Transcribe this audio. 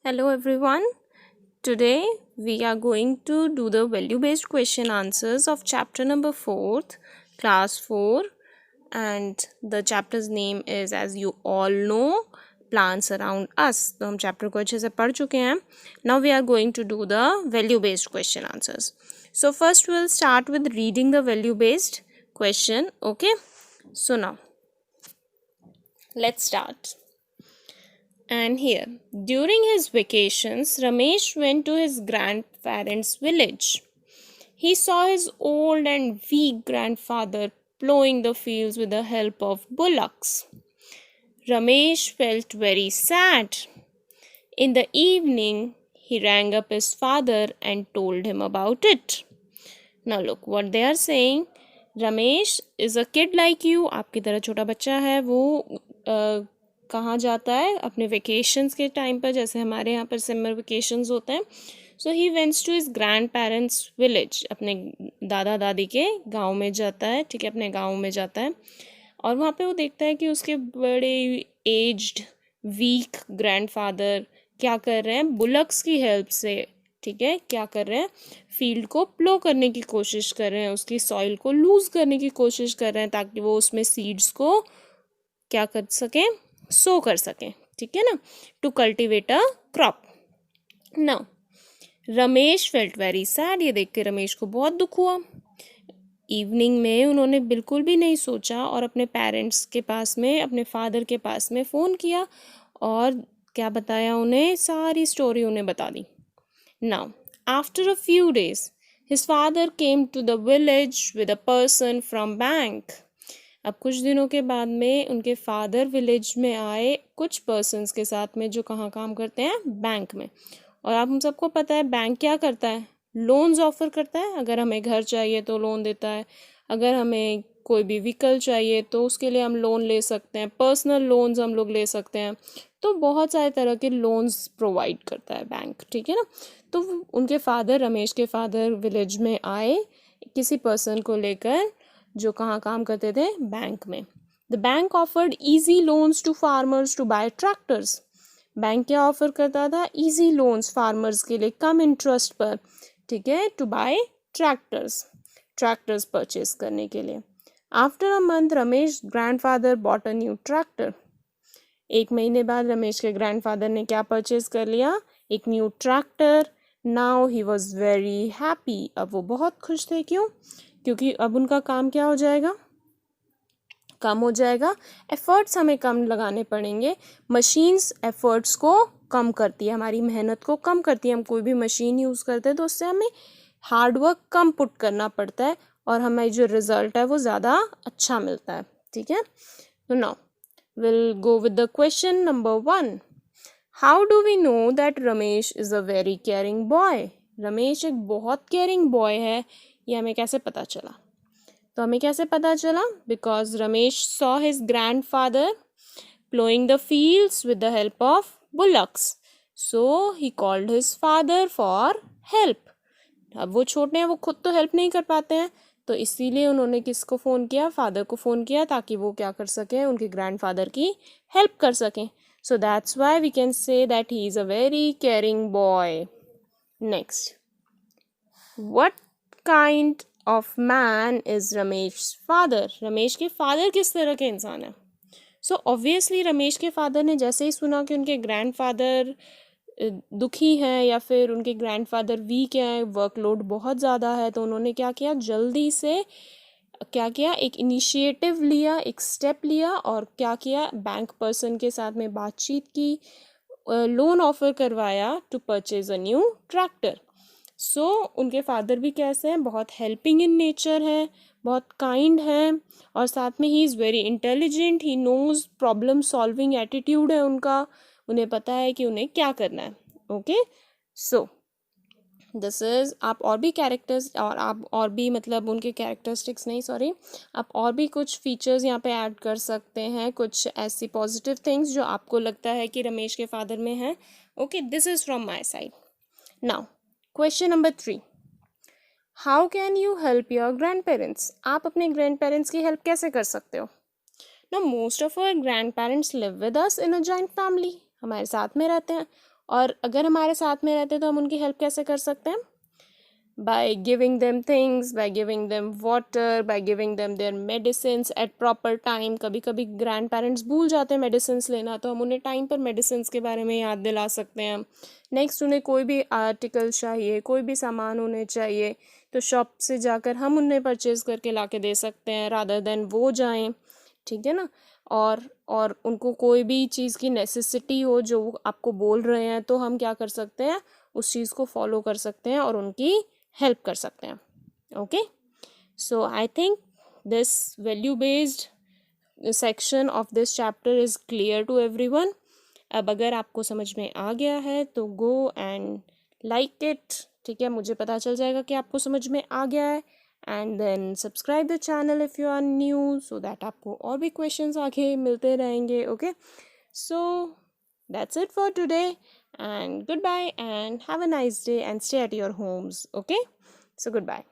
Hello everyone. Today we are going to do the value based question answers of chapter number 4th, class 4, and the chapter's name is, as you all know, plants around us. तो हम chapter को अच्छे से पढ़ चुके हैं. Now we are going to do the value based question answers. So first we'll start with reading the value based question. Okay, so now let's start. And here, during his vacations, Ramesh went to his grandparents' village. He saw his old and weak grandfather plowing the fields with the help of bullocks. Ramesh felt very sad. In the evening, he rang up his father and told him about it. Now look what they are saying. Ramesh is a kid like you. आपकी तरह छोटा बच्चा है. वो कहाँ जाता है अपने वेकेशंस के टाइम पर, जैसे हमारे यहाँ पर समर वेकेशंस होते हैं. So he wents to his grandparents village. अपने दादा दादी के गांव में जाता है. ठीक है, अपने गांव में जाता है और वहाँ पे वो देखता है कि उसके बड़े एज्ड वीक ग्रैंडफादर क्या कर रहे हैं, बुलक्स की हेल्प से. ठीक है, क्या कर रहे हैं, फील्ड को प्लो करने की कोशिश कर रहे हैं, उसकी सॉइल को लूज करने की कोशिश कर रहे हैं ताकि वो उसमें सीड्स को क्या कर सकें, सो कर सकें. ठीक है ना, to cultivate a crop. Now Ramesh felt very sad. ये देख के रमेश को बहुत दुख हुआ. इवनिंग में उन्होंने बिल्कुल भी नहीं सोचा और अपने पेरेंट्स के पास में, अपने फादर के पास में फ़ोन किया और क्या बताया उन्हें, सारी स्टोरी उन्हें बता दी. Now after a few days his father came to the village with a person from bank. अब कुछ दिनों के बाद में उनके फादर विलेज में आए कुछ पर्सन्स के साथ में जो कहाँ काम करते हैं, बैंक में. और आप हम सबको पता है बैंक क्या करता है, लोन्स ऑफर करता है. अगर हमें घर चाहिए तो लोन देता है, अगर हमें कोई भी व्हीकल चाहिए तो उसके लिए हम लोन ले सकते हैं, पर्सनल लोन्स हम लोग ले सकते हैं. तो बहुत सारे तरह के लोन्स प्रोवाइड करता है बैंक. ठीक है ना. तो उनके फादर, रमेश के फादर विलेज में आए किसी पर्सन को लेकर जो कहाँ काम करते थे, बैंक में. The bank offered easy loans to farmers to buy tractors. Bank क्या ऑफर करता था, ईजी लोन्स फार्मर्स के लिए कम इंटरेस्ट पर. ठीक है, टू बाय ट्रैक्टर्स परचेज करने के लिए. After a month Ramesh grandfather bought a new tractor. एक महीने बाद रमेश के ग्रैंडफादर ने क्या परचेज कर लिया, एक new tractor. Now he was very happy. अब वो बहुत खुश थे. क्यों? क्योंकि अब उनका काम क्या हो जाएगा, कम हो जाएगा. एफर्ट्स हमें कम लगाने पड़ेंगे. मशीन्स एफर्ट्स को कम करती है, हमारी मेहनत को कम करती है. हम कोई भी मशीन यूज़ करते हैं तो उससे हमें हार्डवर्क कम पुट करना पड़ता है और हमें जो रिजल्ट है वो ज़्यादा अच्छा मिलता है. ठीक है. तो now will go with the question number 1. How do we know that Ramesh is a very caring boy. Ramesh एक बहुत केयरिंग बॉय है, ये हमें कैसे पता चला. तो हमें कैसे पता चला, because Ramesh saw his grandfather ploughing the fields with the help of bullocks. So he called his father for help. अब वो छोटे हैं, वो खुद तो हेल्प नहीं कर पाते हैं, तो इसीलिए उन्होंने किसको फ़ोन किया, फादर को फ़ोन किया, ताकि वो क्या कर सकें, उनके ग्रैंडफादर की हेल्प कर सकें. So that's why we can say that he is a very caring boy. Next, what kind of man is Ramesh father. Ramesh के फादर किस तरह के इंसान है. सो ऑब्वियसली रमेश के फादर ने जैसे ही सुना कि उनके ग्रैंडफादर दुखी हैं या फिर उनके ग्रैंडफादर वीक हैं, वर्कलोड बहुत ज़्यादा है, तो उन्होंने क्या किया, जल्दी से क्या किया, एक इनिशिएटिव लिया, एक स्टेप लिया और क्या किया, बैंक पर्सन के साथ में बातचीत की, लोन ऑफर करवाया to purchase a new tractor. So उनके फादर भी कैसे हैं, बहुत हेल्पिंग इन नेचर है, बहुत काइंड हैं और साथ में he is very intelligent. He knows problem solving attitude है उनका. उन्हें पता है कि उन्हें क्या करना है. ओके. सो दिस इज़, आप और भी कैरेक्टर्स और आप और भी मतलब उनके कैरेक्टरिस्टिक्स नहीं, सॉरी, आप और भी कुछ फीचर्स यहाँ पे ऐड कर सकते हैं, कुछ ऐसी पॉजिटिव थिंग्स जो आपको लगता है कि रमेश के फादर में है. Okay, this is from my side. Now question number 3. How can you help your grand parents. आप अपने ग्रैंड पेरेंट्स की हेल्प कैसे कर सकते हो. ना most of our grandparents live with us in a joint family. हमारे साथ में रहते हैं और अगर हमारे साथ में रहते तो हम उनकी हेल्प कैसे कर सकते हैं? by giving them things, by giving them water, by giving them their medicines at proper time. कभी कभी ग्रैंड पेरेंट्स भूल जाते हैं मेडिसिन्स लेना, तो हम उन्हें टाइम पर मेडिसिन्स के बारे में याद दिला सकते हैं. नेक्स्ट, उन्हें कोई भी आर्टिकल चाहिए, कोई भी सामान उन्हें चाहिए, तो शॉप से जाकर हम उन्हें परचेज़ करके ला के दे सकते हैं रादर देन वो जाएं. ठीक है ना. और उनको कोई भी चीज़ की नेसेसिटी हो जो वो आपको बोल रहे हैं, तो हम क्या कर सकते हैं, उस चीज़ को फॉलो कर सकते हैं और उनकी हेल्प कर सकते हैं. Okay, so I think this value based section of this chapter is clear to everyone. अब अगर आपको समझ में आ गया है तो गो एंड लाइक इट. ठीक है, मुझे पता चल जाएगा कि आपको समझ में आ गया है. And then subscribe the channel if you are new, so that आपको और भी क्वेश्चंस आगे मिलते रहेंगे. Okay, so that's it for today, and goodbye and have a nice day and stay at your homes. Okay, so goodbye.